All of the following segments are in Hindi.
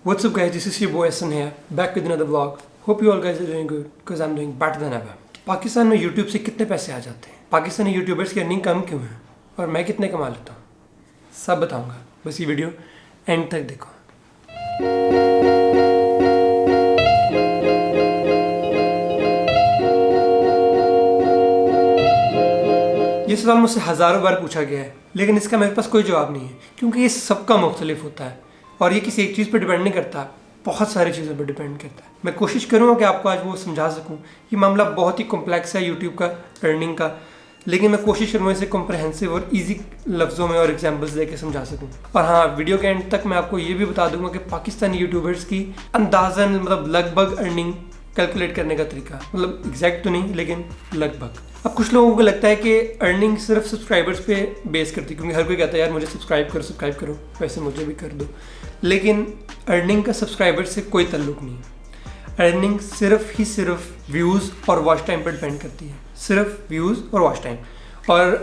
What's up guys, this is your boy Hassan here, back with another vlog. Hope you all guys are doing good, because I'm doing better than ever. Pakistan में YouTube से कितने पैसे आ जाते हैं? पाकिस्तानी यूट्यूबर्स की अर्निंग कम क्यों है? और मैं कितने कमा लेता हूँ? सब बताऊँगा, बस ये वीडियो एंड तक देखो। ये सवाल मुझसे हज़ारों बार पूछा गया है, लेकिन इसका मेरे पास कोई जवाब नहीं है, क्योंकि ये सबका मुख्तलिफ होता है और ये किसी एक चीज़ पर डिपेंड नहीं करता, बहुत सारी चीज़ों पर डिपेंड करता है। मैं कोशिश करूँगा कि आपको आज वो समझा सकूँ। ये मामला बहुत ही कॉम्प्लेक्स है यूट्यूब का, अर्निंग का, लेकिन मैं कोशिश करूँगा इसे कॉम्प्रहेंसिव और इजी लफ्ज़ों में और एग्जांपल्स देके समझा सकूँ। और हाँ, वीडियो के एंड तक मैं आपको ये भी बता दूंगा कि पाकिस्तानी यूट्यूबर्स की अंदाज़न मतलब लगभग अर्निंग कैलकुलेट करने का तरीका, मतलब एग्जैक्ट तो नहीं लेकिन लगभग। अब कुछ लोगों को लगता है कि अर्निंग सिर्फ सब्सक्राइबर्स पे बेस करती है, क्योंकि हर कोई कहता है यार मुझे सब्सक्राइब करो, वैसे मुझे भी कर दो। लेकिन अर्निंग का सब्सक्राइबर से कोई ताल्लुक नहीं है। अर्निंग सिर्फ व्यूज़ और वॉच टाइम पर डिपेंड करती है, सिर्फ व्यूज़ और वॉच टाइम। और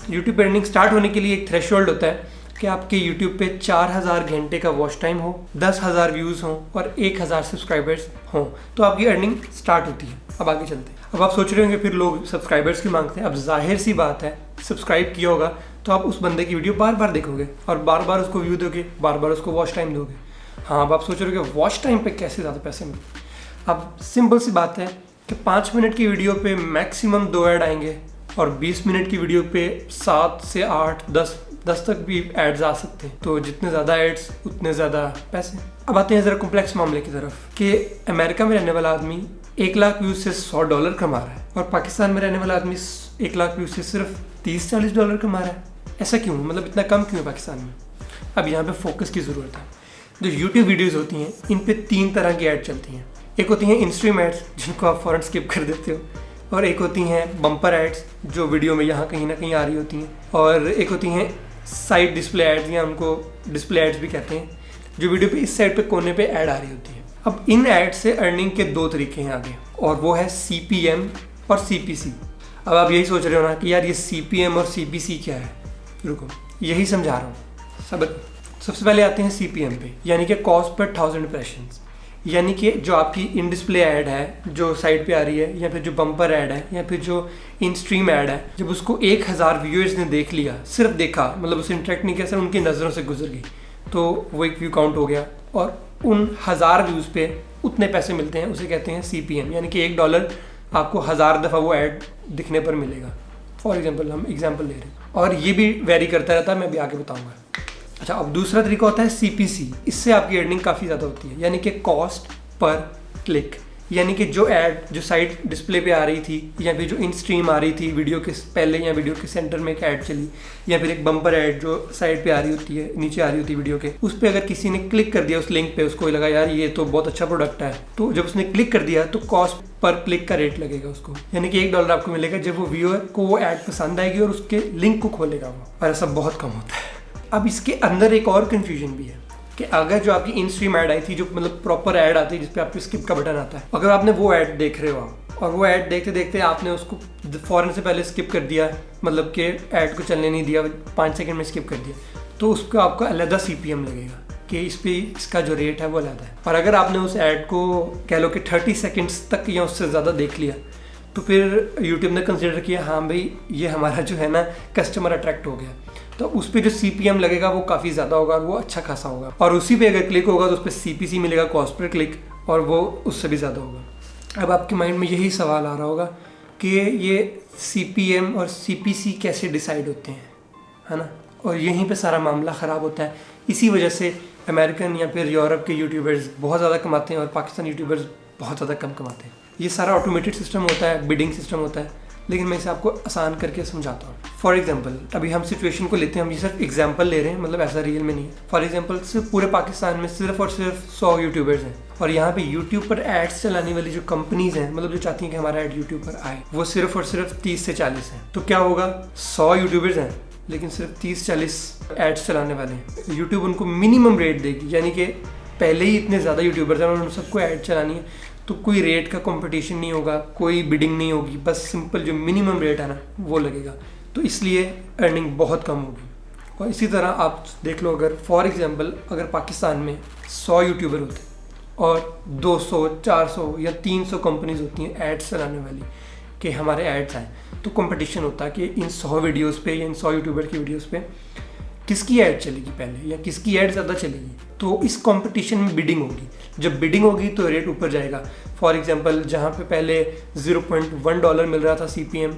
यूट्यूब पर अर्निंग स्टार्ट होने के लिए एक थ्रेशोल्ड होता है कि आपके YouTube पे 4000 घंटे का वॉच टाइम हो, 10,000 व्यूज़ हों और 1000 सब्सक्राइबर्स हों, तो आपकी अर्निंग स्टार्ट होती है। अब आगे चलते हैं। अब आप सोच रहे होंगे फिर लोग सब्सक्राइबर्स क्यों मांगते हैं। अब जाहिर सी बात है, सब्सक्राइब किया होगा तो आप उस बंदे की वीडियो बार बार देखोगे और बार बार उसको व्यू दोगे, बार बार उसको वॉच टाइम दोगे। हाँ, अब आप सोच रहे हो कि वॉच टाइम पे कैसे ज़्यादा पैसे मिलते। अब सिंपल सी बात है कि 5 मिनट की वीडियो पे मैक्सिमम 2 ऐड आएंगे और 20 मिनट की वीडियो पे 7 से 8, 10 तक भी एड्स आ सकते हैं। तो जितने ज़्यादा एड्स उतने ज़्यादा पैसे। अब आते हैं ज़रा कॉम्प्लेक्स मामले की तरफ कि अमेरिका में रहने वाला आदमी 1 लाख व्यूज़ से $100 कमा रहा है और पाकिस्तान में रहने वाला आदमी 1 लाख व्यूज़ से सिर्फ $30-40 कमा रहा है। ऐसा क्यों, मतलब इतना कम क्यों है पाकिस्तान में? अब यहाँ पे फोकस की ज़रूरत है। जो यूट्यूब वीडियोज़ होती हैं इन पे 3 तरह की ऐड चलती हैं। एक होती हैं इन-स्ट्रीम एड्स, जिनको आप फ़ौरन स्किप कर देते हो, और एक होती हैं बम्पर एड्स जो वीडियो में यहाँ कहीं ना कहीं आ रही होती हैं, और एक होती हैं साइड डिस्प्ले एड्स, या उनको डिस्प्ले एड्स भी कहते हैं, जो वीडियो पे इस साइड पे कोने पे ऐड आ रही होती है। अब इन ऐड से अर्निंग के 2 तरीके हैं आगे, और वो है CPM और CPC। अब आप यही सोच रहे हो ना कि यार ये CPM और CPC क्या है। रुको, यही समझा रहा हूँ। सबसे पहले आते हैं CPM पे, यानी कि कॉस्ट पर 1000 इंप्रेशंस। यानी कि जो आपकी इन डिस्प्ले ऐड है जो साइड पे आ रही है, या फिर जो बम्पर ऐड है, या फिर जो इन स्ट्रीम ऐड है, जब उसको 1000 व्यूअर्स ने देख लिया, सिर्फ देखा, मतलब उसे इंटरेक्ट नहीं किया, सिर्फ उनकी नज़रों से गुजर गई, तो वो एक व्यू काउंट हो गया और उन 1000 व्यूज़ पे उतने पैसे मिलते हैं। उसे कहते हैं CPM, यानी कि $1 आपको 1000 दफ़ा वो ऐड दिखने पर मिलेगा। फॉर एग्जाम्पल, हम एग्जाम्पल ले रहे हैं, और ये भी वेरी करता रहता है, मैं भी आगे बताऊँगा। अच्छा, अब दूसरा तरीका होता है CPC। इससे आपकी अर्निंग काफ़ी ज़्यादा होती है, यानी कि कॉस्ट पर क्लिक। यानी कि जो ऐड जो साइड डिस्प्ले पे आ रही थी, या फिर जो इन स्ट्रीम आ रही थी वीडियो के पहले, या वीडियो के सेंटर में एक ऐड चली, या फिर एक बम्पर ऐड जो साइड पे आ रही होती है, नीचे आ रही होती है वीडियो के, उस पर अगर किसी ने क्लिक कर दिया उस लिंक पे, उसको लगा यार ये तो बहुत अच्छा प्रोडक्ट है, तो जब उसने क्लिक कर दिया तो कॉस्ट पर क्लिक का रेट लगेगा उसको, यानी कि $1 आपको मिलेगा जब वो व्यूअर को वो ऐड पसंद आएगी और उसके लिंक को खोलेगा वो। और ऐसा बहुत कम होता है। अब इसके अंदर एक और कन्फ्यूजन भी है कि अगर जो आपकी इन स्ट्रीम ऐड आई थी, जो मतलब प्रॉपर ऐड आती है जिसपे आपको स्किप का बटन आता है, अगर आपने वो ऐड देख रहे हो और वो ऐड देखते देखते आपने उसको फ़ौरन से पहले स्किप कर दिया, मतलब कि ऐड को चलने नहीं दिया, 5 सेकंड में स्किप कर दिया, तो उसको आपको अलग CPM लगेगा कि इस पे इसका जो रेट है वो अलग है। और अगर आपने उस ऐड को कह लो कि 30 सेकेंड्स तक या उससे ज़्यादा देख लिया, तो फिर यूट्यूब ने कंसिडर किया हाँ भाई ये हमारा जो है ना कस्टमर अट्रैक्ट हो गया, तो उस पर जो CPM लगेगा वो काफ़ी ज़्यादा होगा और वो अच्छा खासा होगा। और उसी पे अगर क्लिक होगा तो उस पर CPC मिलेगा, कॉस्ट पर क्लिक, और वो उससे भी ज़्यादा होगा। अब आपके माइंड में यही सवाल आ रहा होगा कि ये CPM और CPC कैसे डिसाइड होते हैं, है ना। और यहीं पे सारा मामला ख़राब होता है। इसी वजह से अमेरिकन या फिर यूरोप के यूट्यूबर्स बहुत ज़्यादा कमाते हैं और पाकिस्तानी यूट्यूबर्स बहुत ज़्यादा कम कमाते हैं। ये सारा ऑटोमेटेड सिस्टम होता है, बिडिंग सिस्टम होता है, लेकिन मैं इसे आपको आसान करके समझाता हूँ। फॉर एग्जांपल, अभी हम सिचुएशन को लेते हैं, हम ये सिर्फ एग्जांपल ले रहे हैं, मतलब ऐसा रियल में नहीं है। फॉर एग्जांपल, सिर्फ पूरे पाकिस्तान में सिर्फ और सिर्फ 100 यूट्यूबर्स हैं, और यहाँ पे यूट्यूब पर एड्स चलाने वाली जो कंपनीज हैं, मतलब जो चाहती हैं कि हमारा ऐड यूट्यूब पर आए, वो सिर्फ और सिर्फ 30 से 40 हैं। तो क्या होगा, 100 यूट्यूबर्स हैं लेकिन सिर्फ 30-40 एड्स चलाने वाले हैं। यूट्यूब उनको मिनिमम रेट देगी, यानी कि पहले ही इतने ज़्यादा यूट्यूबर्स हैं और उन सबको ऐड चलानी है, तो कोई रेट का कंपटीशन नहीं होगा, कोई बिडिंग नहीं होगी, बस सिंपल जो मिनिमम रेट है ना वो लगेगा। तो इसलिए अर्निंग बहुत कम होगी। और इसी तरह आप देख लो, अगर फॉर एग्जांपल अगर पाकिस्तान में 100 यूट्यूबर होते और 200, 400 या 300 कंपनीज होती हैं एड्स चलाने वाली कि हमारे एड्स आए, तो कंपटीशन होता है कि इन 100 वीडियोस पे या इन 100 यूट्यूबर की वीडियोस पे किसकी ऐड चलेगी पहले या किसकी ऐड ज़्यादा चलेगी। तो इस कंपटीशन में बिडिंग होगी, जब बिडिंग होगी तो रेट ऊपर जाएगा। फॉर एग्जांपल जहाँ पे पहले $0.1 मिल रहा था CPM,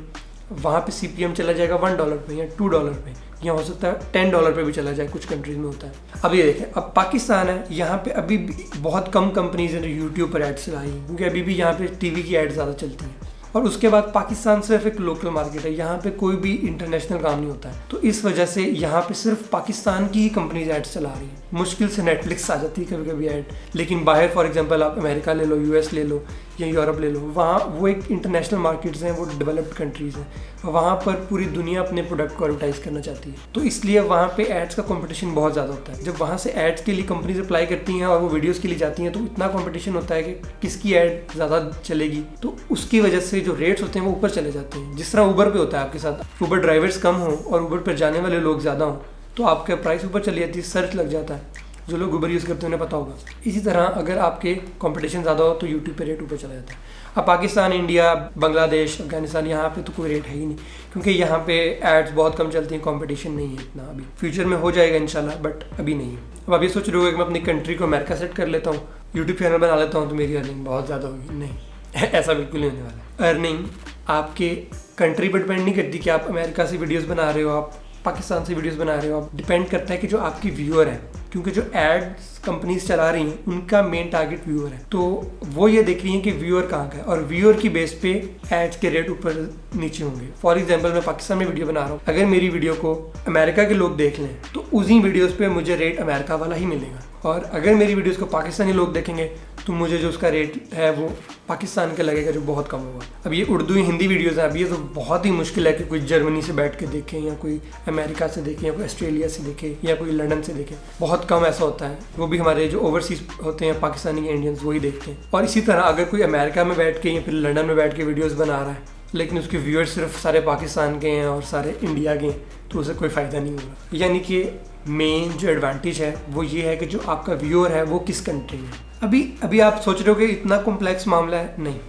वहाँ पे CPM चला जाएगा $1 पे या $2 पे, या हो सकता है $10 पे भी चला जाए, कुछ कंट्रीज में होता है। अब ये देखें, अब पाकिस्तान है, यहाँ पे अभी भी बहुत कम कंपनीज हैं जो यूट्यूब पर एड्स चलाई हैं, क्योंकि अभी भी यहाँ पे टीवी की एड्स ज़्यादा चलती हैं। और उसके बाद पाकिस्तान सिर्फ एक लोकल मार्केट है, यहाँ पे कोई भी इंटरनेशनल काम नहीं होता है, तो इस वजह से यहाँ पे सिर्फ पाकिस्तान की ही कंपनीज एड्स चला रही है। मुश्किल से नेटफ्लिक्स आ जाती है कभी कभी ऐड, लेकिन बाहर फॉर एग्जांपल आप अमेरिका ले लो, US ले लो या यूरोप ले लो, वहाँ वो एक इंटरनेशनल मार्केट्स हैं, वो डेवलप्ड कंट्रीज़ हैं, वहाँ पर पूरी दुनिया अपने प्रोडक्ट को एडवर्टाइज करना चाहती है, तो इसलिए वहाँ पे एड्स का कंपटीशन बहुत ज़्यादा होता है। जब वहाँ से एड्स के लिए कंपनीज अप्लाई करती हैं और वो वीडियोस के लिए जाती हैं, तो इतना कंपटीशन होता है कि किसकी ऐड ज़्यादा चलेगी, तो उसकी वजह से जो रेट्स होते हैं वो ऊपर चले जाते हैं। जिस तरह उबर पे होता है आपके साथ, उबर ड्राइवर्स कम हो और उबर पर जाने वाले लोग ज़्यादा हों, तो आपका प्राइस ऊपर चली जाती है, सर्च लग जाता है। जो लोग उबर यूज़ करते हैं उन्हें पता होगा। इसी तरह अगर आपके कंपटीशन ज़्यादा हो तो यूट्यूब पे रेट ऊपर चला जाता है। अब पाकिस्तान, इंडिया, बांग्लादेश, अफगानिस्तान, यहाँ पे तो कोई रेट है ही नहीं, क्योंकि यहाँ पे एड्स बहुत कम चलती हैं, कंपटीशन नहीं है इतना। अभी फ्यूचर में हो जाएगा इंशाल्लाह, बट अभी नहीं है। अब आप ये सोच रहे हो कि मैं अपनी कंट्री को अमेरिका सेट कर लेता हूँ, यूट्यूब चैनल बना लेता हूँ तो मेरी अर्निंग बहुत ज़्यादा होगी। नहीं ऐसा बिल्कुल नहीं होने वाला। अर्निंग आपके कंट्री पर डिपेंड नहीं करती कि आप अमेरिका से वीडियोज़ बना रहे हो, आप पाकिस्तान से वीडियोस बना रहे हो। आप डिपेंड करता है कि जो आपकी व्यूअर है, क्योंकि जो एड्स कंपनीज चला रही हैं उनका मेन टारगेट व्यूअर है, तो वो ये देख रही हैं कि व्यूअर कहाँ का है, और व्यूअर की बेस पे एड्स के रेट ऊपर नीचे होंगे। फॉर एग्जांपल मैं पाकिस्तान में वीडियो बना रहा हूँ, अगर मेरी वीडियो को अमेरिका के लोग देख लें तो उसी वीडियोज़ पे मुझे रेट अमेरिका वाला ही मिलेगा, और अगर मेरी वीडियोज़ को पाकिस्तानी लोग देखेंगे तो मुझे जो उसका रेट है वो पाकिस्तान का लगेगा, जो बहुत कम होगा। अब ये उर्दू हिंदी वीडियोज़ हैं, अब ये तो बहुत ही मुश्किल है कि कोई जर्मनी से बैठ के देखें, या कोई अमेरिका से देखें, या कोई ऑस्ट्रेलिया से देखे, या कोई लंदन से देखे। बहुत कम ऐसा होता है, वो भी हमारे जो ओवरसीज होते हैं पाकिस्तानी इंडियंस वही देखते हैं। और इसी तरह अगर कोई अमेरिका में बैठ के या फिर लंदन में बैठ के वीडियोज़ बना रहा है, लेकिन उसके व्यूअर्स सिर्फ सारे पाकिस्तान के हैं और सारे इंडिया के हैं, तो उसे कोई फ़ायदा नहीं होगा। यानी कि मेन जो एडवांटेज है वो ये है कि जो आपका व्यूअर है वो किस कंट्री में। अभी आप सोच रहे हो कि इतना कॉम्प्लेक्स मामला है, नहीं,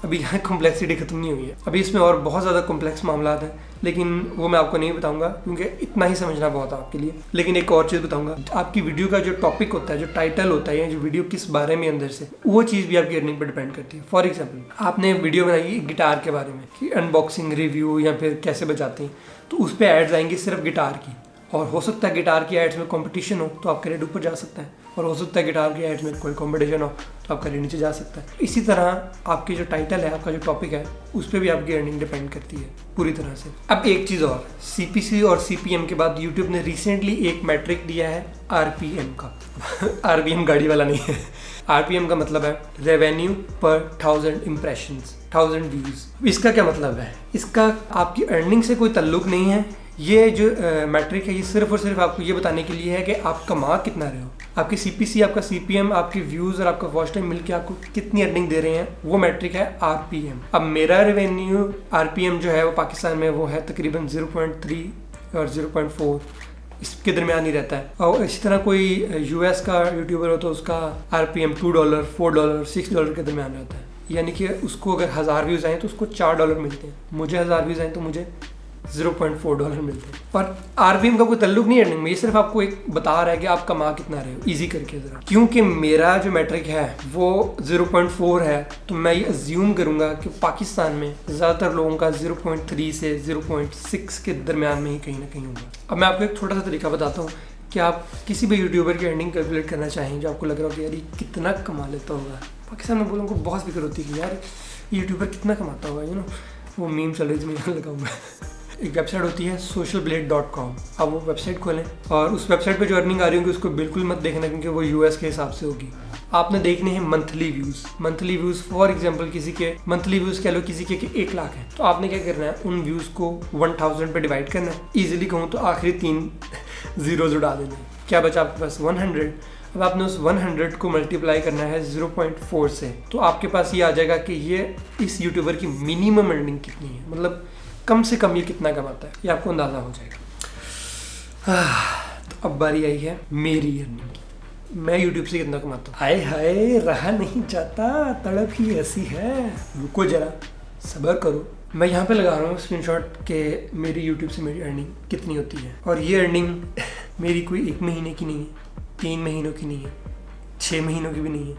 अभी यहाँ कॉम्प्लेक्सिटी खत्म नहीं हुई है, अभी इसमें और बहुत ज़्यादा कॉम्प्लेक्स मामला हैं, लेकिन वो मैं आपको नहीं बताऊंगा क्योंकि इतना ही समझना बहुत है आपके लिए। लेकिन एक और चीज़ बताऊंगा, आपकी वीडियो का जो टॉपिक होता है, जो टाइटल होता है, या जो वीडियो किस बारे में अंदर से, वो चीज़ भी आपकी अर्निंग पर डिपेंड करती है। फॉर एग्जाम्पल आपने वीडियो बनाई गिटार के बारे में कि अनबॉक्सिंग, रिव्यू या फिर कैसे बजाते हैं, तो उस पर एड्स आएंगी सिर्फ गिटार की, और हो सकता है गिटार की एड्स में कंपटीशन हो तो आपका रेट ऊपर जा सकता है, और हो सकता है गिटार की एड्स में कोई कंपटीशन हो तो आपका रेट नीचे जा सकता है। इसी तरह आपकी जो टाइटल है, आपका जो टॉपिक है, उस पर भी आपकी अर्निंग डिपेंड करती है पूरी तरह से। अब एक चीज़ और, CPC और CPM के बाद यूट्यूब ने रिसेंटली एक मैट्रिक दिया है RPM का RPM गाड़ी वाला नहीं है RPM का मतलब है रेवेन्यू पर 1000 इम्प्रेशंस, 1000 व्यूज़। इसका क्या मतलब है? इसका आपकी अर्निंग से कोई ताल्लुक नहीं है। ये जो मैट्रिक है, ये सिर्फ और सिर्फ आपको ये बताने के लिए है कि आप कमा कितना रहे हो। आपकी CPC, आपका CPM, आपके व्यूज़ और आपका वॉच टाइम मिलके आपको कितनी अर्निंग दे रहे हैं, वो मैट्रिक है RPM। अब मेरा रेवेन्यू RPM जो है वो पाकिस्तान में वो है तकरीबन 0.3 और 0.4 इसके दरमियान ही रहता है। और इसी तरह कोई US का यूट्यूबर हो तो उसका RPM $2, $4, $6 के दरमियान रहता है। यानी कि उसको अगर 1000 व्यूज़ आए तो उसको $4 मिलते हैं, मुझे 1000 व्यूज़ आए तो मुझे $0.4 मिलते हैं। और RPM का कोई तल्लुक नहीं अर्निंग में, ये सिर्फ आपको एक बता रहा है कि आप कमा कितना रहे हो, इजी करके ज़रा। क्योंकि मेरा जो मैट्रिक है वो 0.4 है, तो मैं ये अज्यूम करूँगा कि पाकिस्तान में ज़्यादातर लोगों का 0.3 से 0.6 के दरमियान में ही कहीं ना कहीं होगा। अब मैं आपको एक छोटा सा तरीका बताता हूँ कि आप किसी भी यूट्यूबर की अर्निंग कैलकुलेट करना चाहें, जो आपको लग रहा हो कि यार ये कितना कमा लेता होगा। पाकिस्तान में लोगों को बहुत फिक्र होती है कि यार यूट्यूबर कितना कमाता होगा, वो मीम चल रही थी, मैं लगाऊंगा। एक वेबसाइट होती है socialblade.com, आप वो वेबसाइट खोलें और उस वेबसाइट पे जो अर्निंग आ रही होगी उसको बिल्कुल मत देखना, क्योंकि वो US के हिसाब से होगी। आपने देखने हैं मंथली व्यूज़। फॉर एग्जांपल किसी के मंथली व्यूज़ कह लो किसी के 1 लाख है, तो आपने क्या करना है, उन व्यूज़ को 1000 पे डिवाइड करना है। ईजिली कहूँ तो आखिरी 3 ज़ीरोज़ उड़ा देना है, क्या बचा आपके पास 100। अब आपने उस 100 को मल्टीप्लाई करना है 0.4 से, तो आपके पास ये आ जाएगा कि ये इस यूट्यूबर की मिनिमम अर्निंग कितनी है, मतलब कम से कम ये कितना कमाता है, ये आपको अंदाज़ा हो जाएगा। तो अब बारी आई है मेरी अर्निंग की। मैं यूट्यूब से कितना कमाता हूँ। हाय हाय, रहा नहीं जाता, तड़प ही ऐसी है। रुको जरा, सब्र करो। मैं यहाँ पे लगा रहा हूँ स्क्रीनशॉट के मेरी यूट्यूब से मेरी अर्निंग कितनी होती है। और ये अर्निंग मेरी कोई 1 महीने की नहीं है, 3 महीनों की नहीं है, 6 महीनों की भी नहीं है।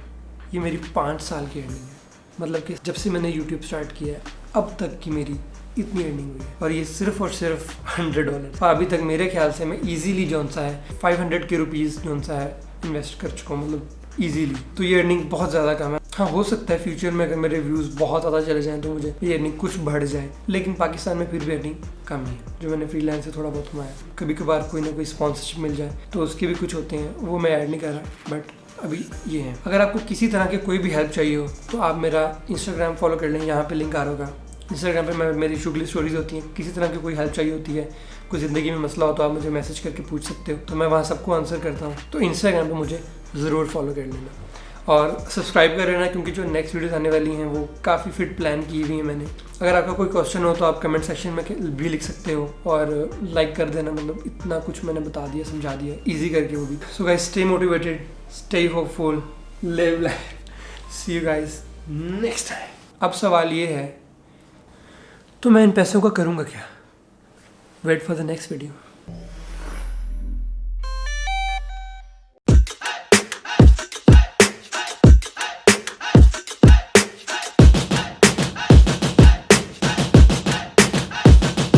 ये मेरी 5 साल की अर्निंग है। मतलब कि जब से मैंने यूट्यूब स्टार्ट किया है अब तक की मेरी इतनी अर्निंग हुई है। और ये सिर्फ और सिर्फ $100। अभी तक मेरे ख्याल से मैं इजीली जौन सा है 500 के रुपीज़ जौन सा है इन्वेस्ट कर चुका हूँ, मतलब इजीली। तो ये अर्निंग बहुत ज़्यादा कम है। हाँ, हो सकता है फ्यूचर में अगर मेरे व्यूज़ बहुत ज़्यादा चले जाएँ तो मुझे ये अर्निंग कुछ बढ़ जाए, लेकिन पाकिस्तान में फिर भी अर्निंग कम ही है। जो मैंने फ्रीलांस से थोड़ा बहुत कमाया, कभी कभार कोई ना कोई स्पॉन्सरशिप मिल जाए तो उसके भी कुछ होते हैं, वो मैं ऐड नहीं कर रहा, बट अभी ये है। अगर आपको किसी तरह के कोई भी हेल्प चाहिए हो तो आप मेरा इंस्टाग्राम फॉलो कर लें, यहाँ पे लिंक आ रहा होगा। इंस्टाग्राम पे मैं मेरी शुगली स्टोरीज होती हैं। किसी तरह की कोई हेल्प चाहिए होती है, कोई ज़िंदगी में मसला हो तो आप मुझे मैसेज करके पूछ सकते हो, तो मैं वहाँ सबको आंसर करता हूँ। तो इंस्टाग्राम पे मुझे ज़रूर फॉलो कर लेना और सब्सक्राइब कर लेना, क्योंकि जो नेक्स्ट वीडियोस आने वाली हैं वो काफ़ी फिट प्लान की हुई है मैंने। अगर आपका कोई क्वेश्चन हो तो आप कमेंट सेक्शन में भी लिख सकते हो और लाइक कर देना। मतलब इतना कुछ मैंने बता दिया, समझा दिया ईजी करके वो भी। So guys, stay motivated, stay hopeful, live life. See you guys next time. अब सवाल ये है, तो मैं इन पैसों का करूँगा क्या? Wait for the next video.